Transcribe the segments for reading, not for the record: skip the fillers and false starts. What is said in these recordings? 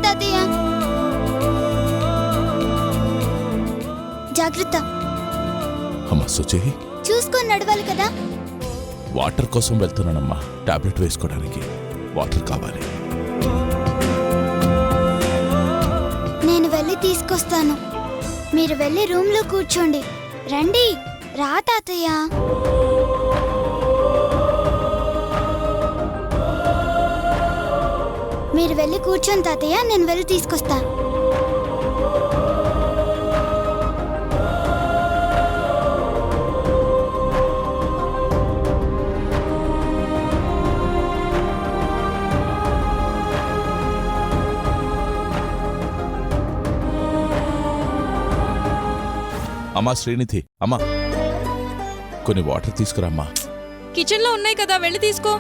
తాతయ్య. జాగ్రత్త. అమ్మా సుచి, చూసుకొని నడవాలి కదా. వాటర్ కోసం వెళ్తున్నానమ్మా. టాబ్లెట్ వేసుకోవడానికి వాటర్ కావాలి. నేను వెళ్ళి తీసుకొస్తాను. మీరు వెళ్ళి రూమ్లో కూర్చోండి. రండి. రా తాతయ్య. మీరు వెళ్ళి కూర్చోండి తాతయ్య, నేను వెళ్ళి తీసుకొస్తా. అమ్మా శ్రీనిధి, అమ్మా కొన్ని వాటర్ తీసుకురామ్మా. కిచెన్ లో ఉన్నాయి కదా, వెళ్ళి తీసుకో.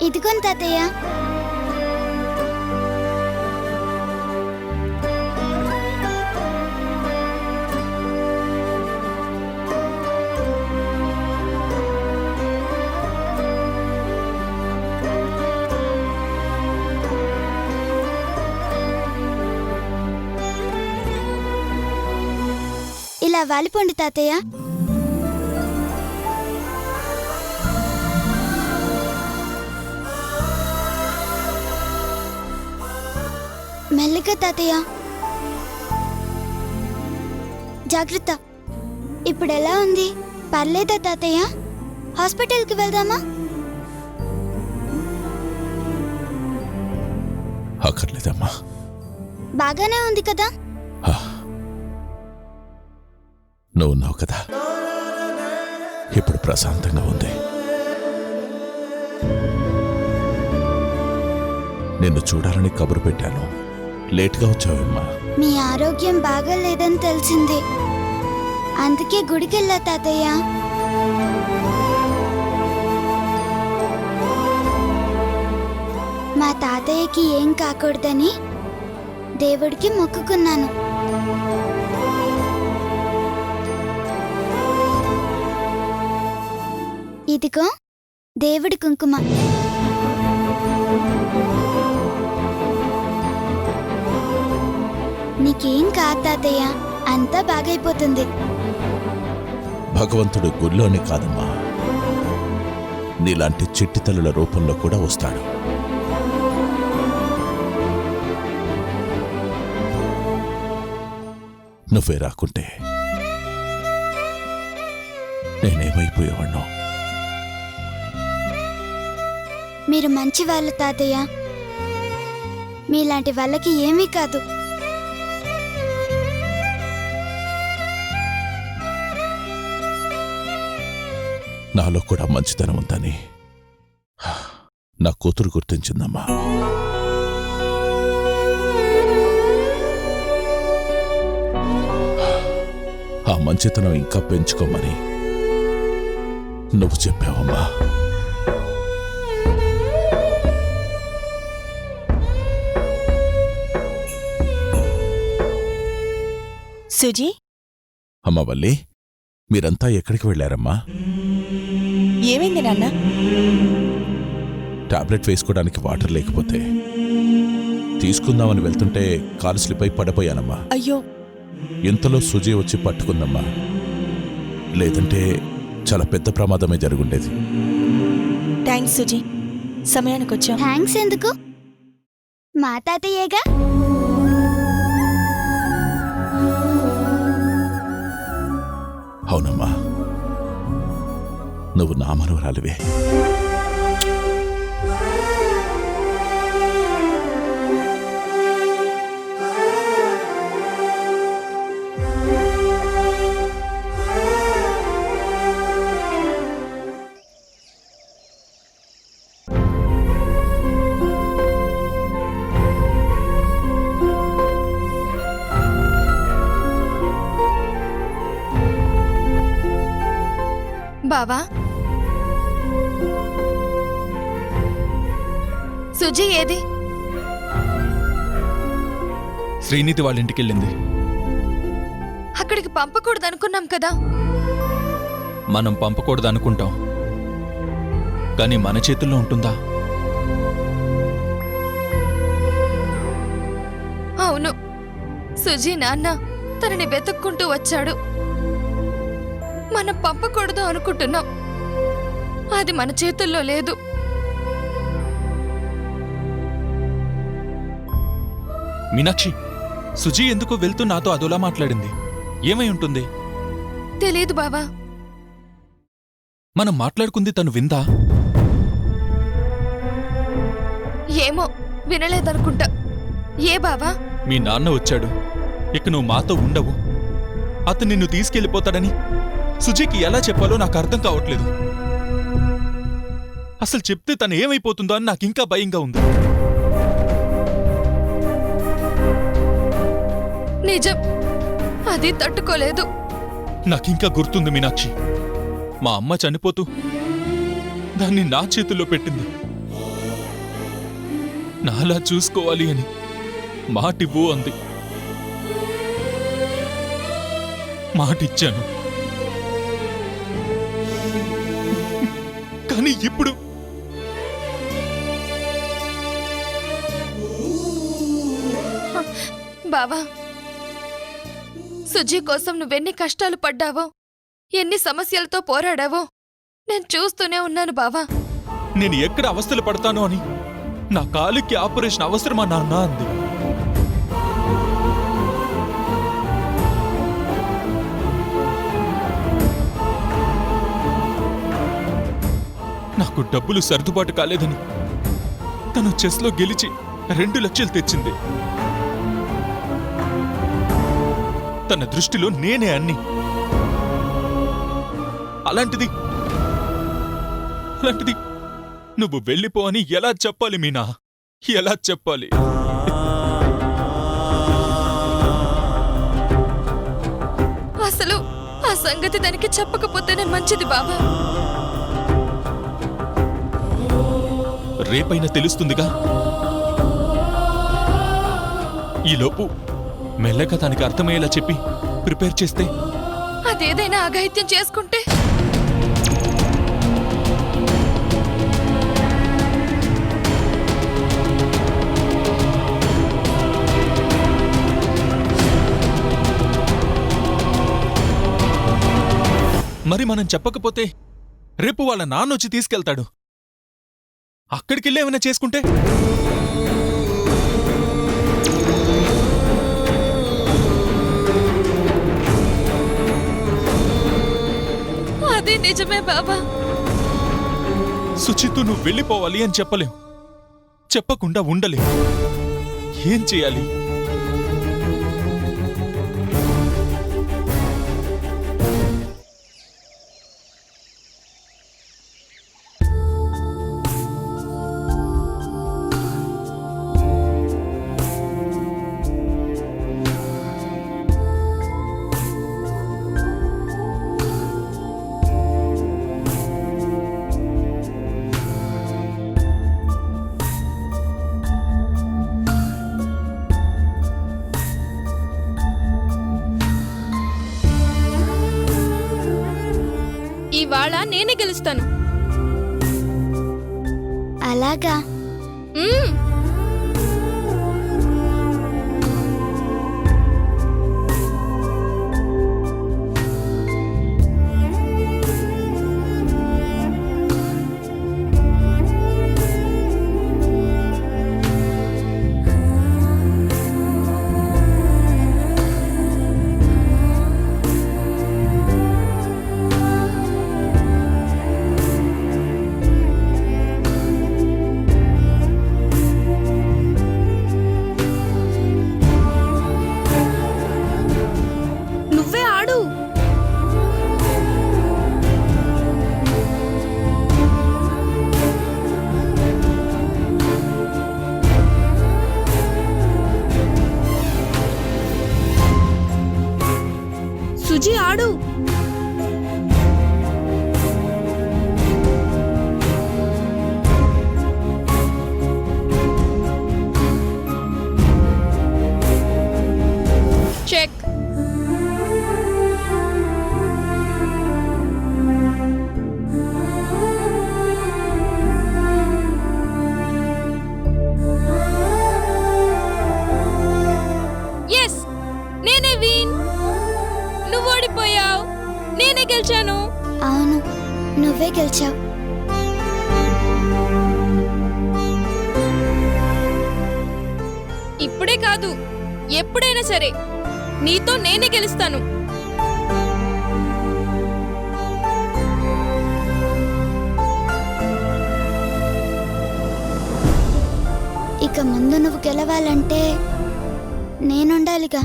ఇదిగోండి తాతయ్య. ఇలా వాలిపోండి తాతయ్య. మెల్లిగా తాతయ్య. జాగ్రత్త. ఇప్పుడు ఎలా ఉంది? పర్లేదా తాతయ్య? హాస్పిటల్కి వెళ్దామా? అక్కర్లేదమ్మా, బాగానే ఉంది కదా. నువ్వు ఉన్నావు కదా, ఇప్పుడు ప్రశాంతంగా ఉంది. నిన్ను చూడాలని కబురు పెట్టాను. లేట్గా వచ్చావమ్మా. మీ ఆరోగ్యం బాగాలేదని తెలిసింది, అందుకే గుడికెళ్ళా తాతయ్య. మా తాతయ్యకి ఏం కాకూడదని దేవుడికి మొక్కుకున్నాను. ఇదిగో దేవుడి కుంకుమ. నీకేం కాదు తాతయ్య, అంతా బాగైపోతుంది. భగవంతుడు గుళ్ళోనే కాదమ్మా, నీలాంటి చిట్టి తల్లుల రూపంలో కూడా వస్తాడు. నువ్వే రాకుంటే నేనేమైపోయేవాణ్ణో. మీరు మంచి వాళ్ళు తాతయ్య. మీలాంటి వాళ్ళకి ఏమీ కాదు. నాలో కూడా మంచితనం ఉందని నా కూతురు గుర్తించిందమ్మా. ఆ మంచితనం ఇంకా పెంచుకోమని నువ్వు చెప్పావమ్మా. సుజీ, అమ్మ వల్లి, మీరంతా ఎక్కడికి వెళ్ళారమ్మా? ఏమైంది నాన్న? టాబ్లెట్ వేసుకోవడానికి వాటర్ లేకపోతే తీసుకుందామని వెళ్తుంటే కాలు స్లిప్ అయి పడిపోయానమ్మా. అయ్యో, ఇంతలో సుజీ వచ్చి పట్టుకుందమ్మా. లేదంటే చాలా పెద్ద ప్రమాదమే జరుగుండేది. థ్యాంక్స్ సుజీ, సమయానికి వచ్చావు. థ్యాంక్స్ ఎందుకు? మా తాతయ్యేగా. అవునమ్మా, నువ్వు నా మనవరాలివే. బావా, సుజీ ఏది? శ్రీనిధి వాళ్ళ ఇంటికెళ్ళింది. అక్కడికి పంపకూడదు అనుకున్నాం కదా. మనం పంపకూడదు అనుకుంటాం, కానీ మన చేతుల్లో ఉంటుందా? అవును, సుజీ నాన్న తనని వెతుక్కుంటూ వచ్చాడు. మనం పంపకూడదు అనుకుంటున్నాం, అది మన చేతుల్లో లేదు. మీనాక్షి, సుజీ ఎందుకు వెళ్తూ నాతో అదోలా మాట్లాడింది? ఏమై ఉంటుంది? తెలీదు బావా. మనం మాట్లాడుకుంది తను విందా? ఏమో, వినలేదనుకుంటా. ఏ బావా? మీ నాన్న వచ్చాడు, ఇక నువ్వు మాతో ఉండవు, అతను నిన్ను తీసుకెళ్ళిపోతాడని సుజీకి ఎలా చెప్పాలో నాకు అర్థం కావట్లేదు. అసలు చెప్తే తను ఏమైపోతుందో అని నాకింకా భయంగా ఉంది. నిజం, అది తట్టుకోలేదు. నాకింకా గుర్తుంది మీనాక్షి, మా అమ్మ చనిపోతూ దాన్ని నా చేతుల్లో పెట్టింది. నాలా చూసుకోవాలి అని మాటివ్వు అంది. మాటిచ్చాను, కానీ ఇప్పుడు బావా, సుజీ కోసం నువ్వెన్ని కష్టాలు పడ్డావో, ఎన్ని సమస్యలతో పోరాడావో నేను చూస్తూనే ఉన్నాను బావా. నేను ఎక్కడ అవస్థలు పడతానో అని నా కాలికి ఆపరేషన్ అవసరమా నాన్న అంది. నాకు డబ్బులు సర్దుబాటు కాలేదని తను చెస్లో గెలిచి 2 లక్షలు తెచ్చింది. తన దృష్టిలో నేనే అన్ని. అలాంటిది నువ్వు వెళ్ళిపో అని ఎలా చెప్పాలి మీనా? ఎలా చెప్పాలి? అసలు ఆ సంగతి దానికి చెప్పకపోతేనే మంచిది బావా. రేపైనా తెలుస్తుందిగా. ఈలోపు మెల్లగా దానికి అర్థమయ్యేలా చెప్పి ప్రిపేర్ చేస్తే. అదేదైనా అఘాయిత్యం చేసుకుంటే? మరి మనం చెప్పకపోతే రేపు వాళ్ళ నాన్నొచ్చి తీసుకెళ్తాడు. అక్కడికెళ్ళి ఏమైనా చేసుకుంటే? అది నిజమే బాబా. సుచిత్తు నువ్వు వెళ్ళిపోవాలి అని చెప్పలేం, చెప్పకుండా ఉండలేం. ఏం చేయాలి? ఇవాళ నేనే గెలుస్తాను. అలాగా? మ్మ్. నువ్వే గెలిచావు. ఇప్పుడే కాదు, ఎప్పుడైనా సరే నీతో నేనే గెలుస్తాను. ఇక ముందు నువ్వు గెలవాలంటే నేనుండాలిగా.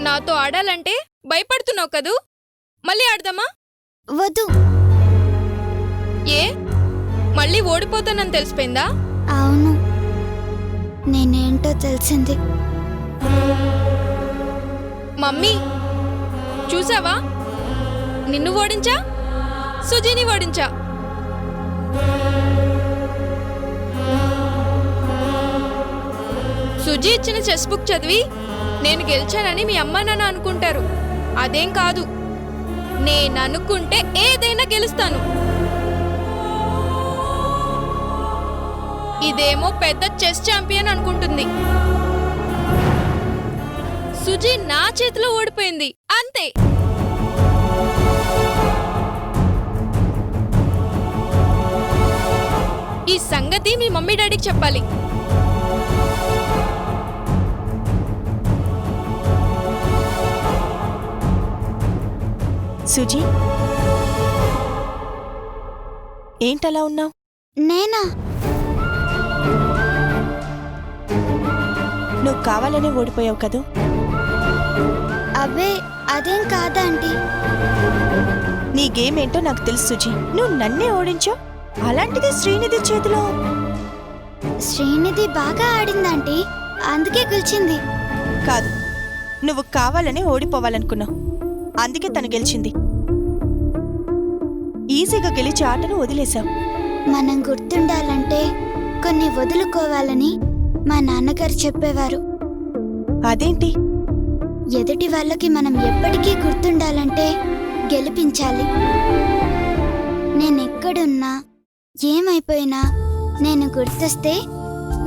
నాతో ఆడాలంటే భయపడుతున్నావు కదూ? మళ్ళీ ఆడదామా? వద్దు. ఏ, మళ్ళీ ఓడిపోతానని తెలిసిపోయిందా? అవును, నేనేంటో తెలిసింది. మమ్మీ చూసావా, నిన్ను ఓడించా, సుజీని ఓడించా. సుజీ ఇచ్చిన చెస్ బుక్ చదివి నేను గెలిచానని మీ అమ్మా నాన్న అనుకుంటారు. అదేం కాదు, నేను అనుకుంటే ఏదైనా గెలుస్తాను. ఇదేమో పెద్ద చెస్ ఛాంపియన్ అనుకుంటుంది. సుజీ నా చేతిలో ఓడిపోయింది, అంతే. ఈ సంగతి మీ మమ్మీ డాడీకి చెప్పాలి. సుజీ, ఏంటలా ఉన్నావు? నేనా? నువ్వు కావాలనే ఓడిపోయావు కదూ? అబ్బే, అదేం కాదా ఆంటీ. నీ గేమ్ ఏంటో నాకు తెలుసు సుజీ. నువ్వు నన్నే ఓడించావు, అలాంటిది శ్రీనిధి చేతిలో. శ్రీనిధి బాగా ఆడిందాంటీ, అందుకే గెలిచింది. కాదు, నువ్వు కావాలనే ఓడిపోవాలనుకున్నావు, అందుకే తను గెలిచింది. ఈజీగా గెలిచే ఆటను వదిలేశావు. మనం గుర్తుండాలంటే కొన్ని వదులుకోవాలని మా నాన్నగారు చెప్పేవారు. అదేంటి? ఎదుటి వాళ్ళకి మనం ఎప్పటికీ గుర్తుండాలంటే గెలిపించాలి. నేనెక్కడున్నా ఏమైపోయినా నేను గుర్తొస్తే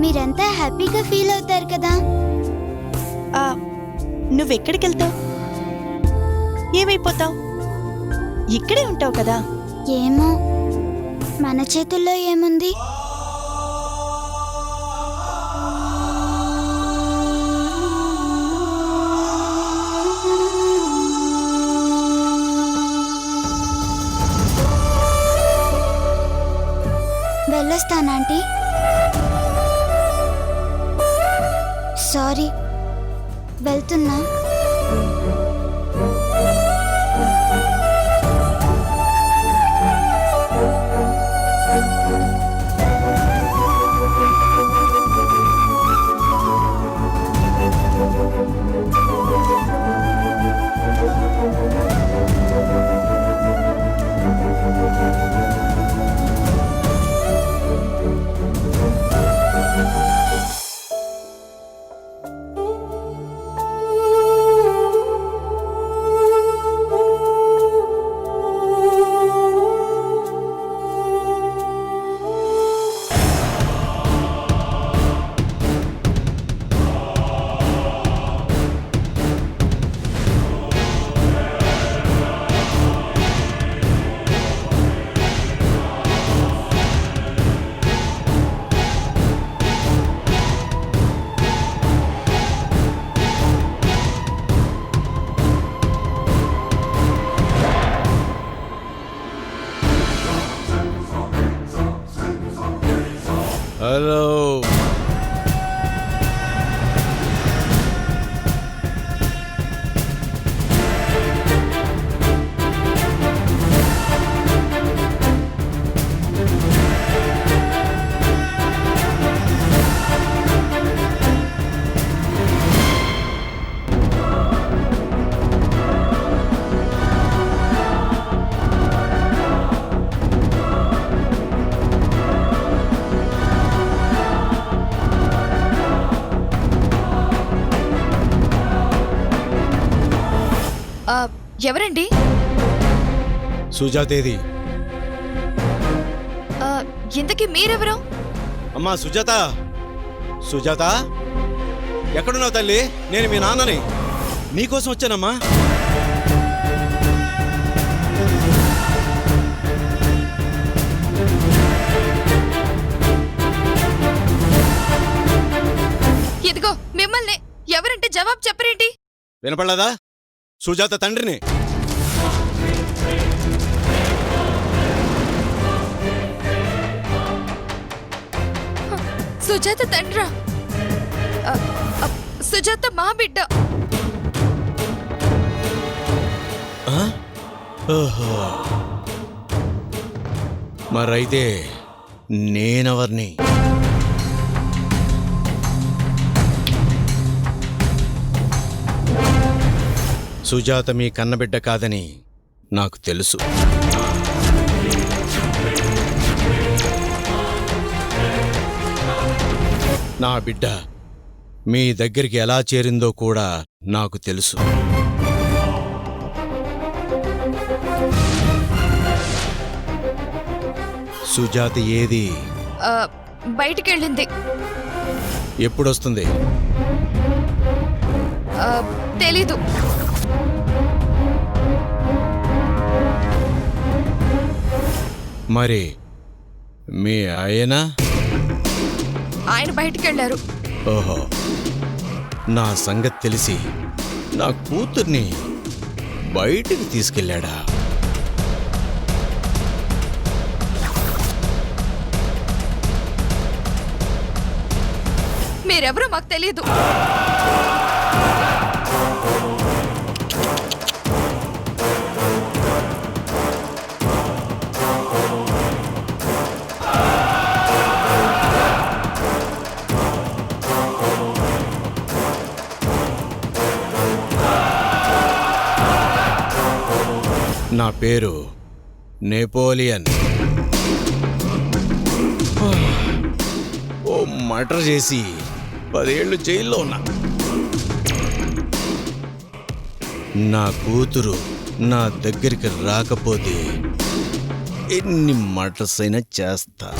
మీరంతా హ్యాపీగా ఫీల్ అవుతారు కదా. నువ్వెక్కడికెళ్తావు? ఏమైపోతావు? ఇక్కడే ఉంటావు కదా. ఏమో, మన చేతుల్లో ఏముంది? వెళ్ళొస్తానంటీ. సారీ, వెళ్తున్నా. హలో, ఎవరండి? సుజాతేది. ఇంతకీ మీరెవరు? అమ్మా సుజాత, సుజాత ఎక్కడున్నావు తల్లి? నేను మీ నాన్నని, నీకోసం వచ్చానమ్మా. ఇదిగో మిమ్మల్ని ఎవరంటే జవాబు చెప్పరేంటి? వినపడలేదా? సుజాత తండ్రిని. సుజాత తండ్రా? సుజాత మా బిడ్డ. ఓహో, మరైతే నేనెవర్ని? సుజాత మీ కన్నబిడ్డ కాదని నాకు తెలుసు. నా బిడ్డ మీ దగ్గరికి ఎలా చేరిందో కూడా నాకు తెలుసు. సుజాత ఏది? బయటికెళ్ళింది. ఎప్పుడొస్తుంది? తెలీదు. మరి మీ ఆయన బయటికెళ్ళారు. ఓహో, నా సంగతి తెలిసి నా కూతుర్ని బయటికి తీసుకెళ్ళాడా? మీరెవరో మాకు తెలీదు. నా పేరు నెపోలియన్. ఓ మర్డర్ చేసి 10 ఏళ్ళు జైల్లో ఉన్నా. నా కూతురు నా దగ్గరికి రాకపోతే ఎన్ని మర్డర్స్ అయినా చేస్తా.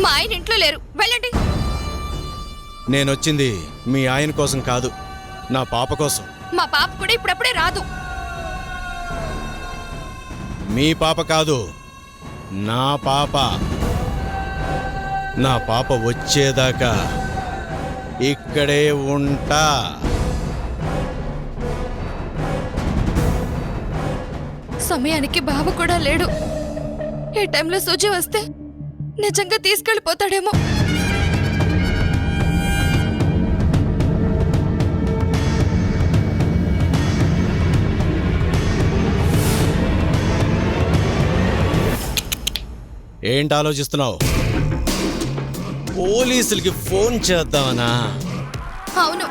మా ఆయన ఇంట్లో లేరు, వెళ్ళండి. నేనొచ్చింది మీ ఆయన కోసం కాదు, నా పాప కోసం. మా పాప కూడా ఇప్పుడప్పుడే రాదు. మీ పాప కాదు, నా పాప. నా పాప వచ్చేదాకా ఇక్కడే ఉంటా. సమయానికి బావ కూడా లేడు. ఏ టైంలో సుజి వస్తే నిజంగా తీసుకెళ్ళిపోతాడేమో. ఏంటి ఆలోచిస్తున్నావు? పోలీసులకి ఫోన్ చేద్దామనా? అవును.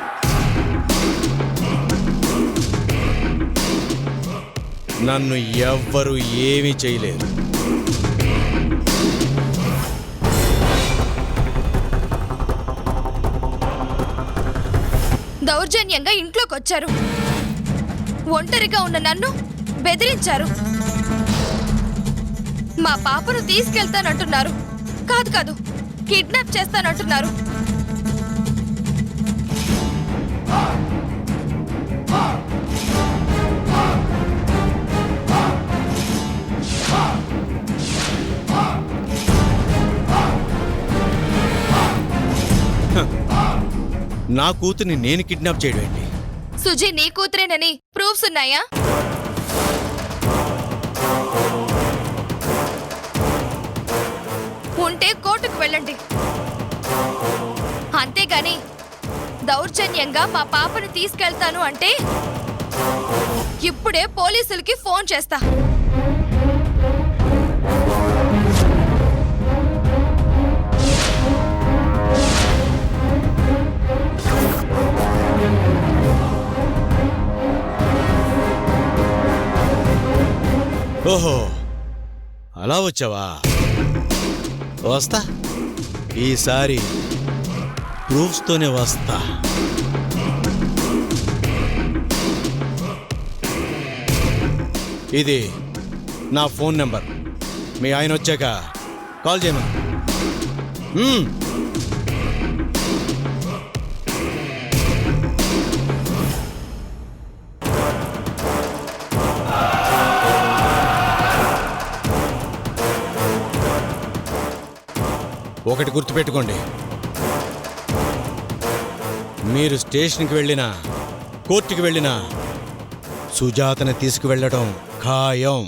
నన్ను ఎవ్వరూ ఏమీ చేయలేరు. దౌర్జన్యంగా ఇంట్లోకి వచ్చారు. ఒంటరిగా ఉన్న నన్ను బెదిరించారు. మా పాపను తీసుకెళ్తానంటున్నారు. కాదు కాదు, కిడ్నాప్ చేస్తానంటున్నారు. నా కూతుర్ని నేను కిడ్నాప్ చేయడం ఏంటి? సుజీ నీ కూతురేనని ప్రూఫ్స్ ఉన్నాయా? ఉంటే కోర్టుకు వెళ్ళండి. అంతేగాని దౌర్జన్యంగా మా పాపను తీసుకెళ్తాను అంటే ఇప్పుడే పోలీసులకి ఫోన్ చేస్తా. ఓహో, అలా వచ్చావా? వస్తా. ఈసారి ప్రూఫ్స్తోనే వస్తా. ఇది నా ఫోన్ నెంబర్. మీ ఆయన వచ్చాక కాల్ చేయమా. ఒకటి గుర్తుపెట్టుకోండి, మీరు స్టేషన్కి వెళ్ళినా కోర్టుకి వెళ్ళినా సుజాతని తీసుకువెళ్ళడం ఖాయం.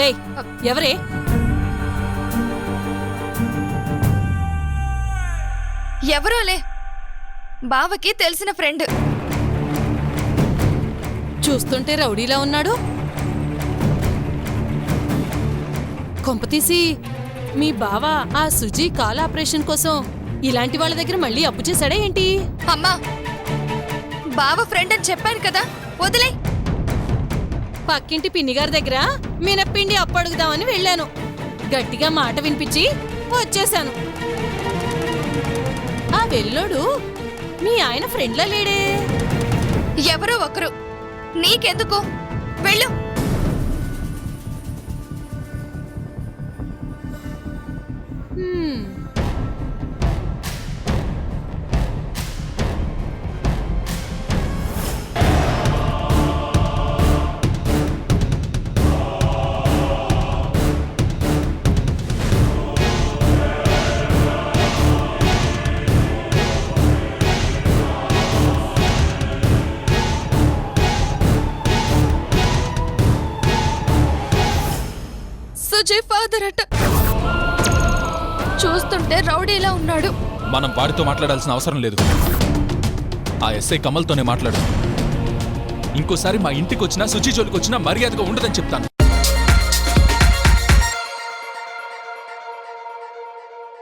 ఏయ్ ఎవరే? ఎవరోలే, బావకి తెలిసిన ఫ్రెండ్. చూస్తుంటే రౌడీలా ఉన్నాడు. కొంపతీసి మీ బావ ఆ సుజీ కాల్ ఆపరేషన్ కోసం ఇలాంటి వాళ్ళ దగ్గర మళ్ళీ అప్పు చేశాడా ఏంటి? అమ్మా, బావ ఫ్రెండ్ అని చెప్పాను కదా, వదిలే. పక్కింటి పిన్నిగారి దగ్గర మినప్పిండి అప్పు అడుగుదామని వెళ్ళాను. గట్టిగా మాట వినిపించి వచ్చేశాను. ఆ వెల్లోడు మీ ఆయన ఫ్రెండ్లా లేడే? ఎవరో ఒకరు, నీకెందుకు? వెళ్ళు. హ్మ్. సుజయ్ ఫాదర్ అట. చూస్తుంటే రౌడీలా ఉన్నాడు. మనం వాడితో మాట్లాడాల్సిన అవసరం లేదు. ఆ ఎస్ఐ కమల్తోనే మాట్లాడు. ఇంకోసారి మా ఇంటికి వచ్చినా సుచి జోలికి వచ్చినా మర్యాదగా ఉండదని చెప్తాను.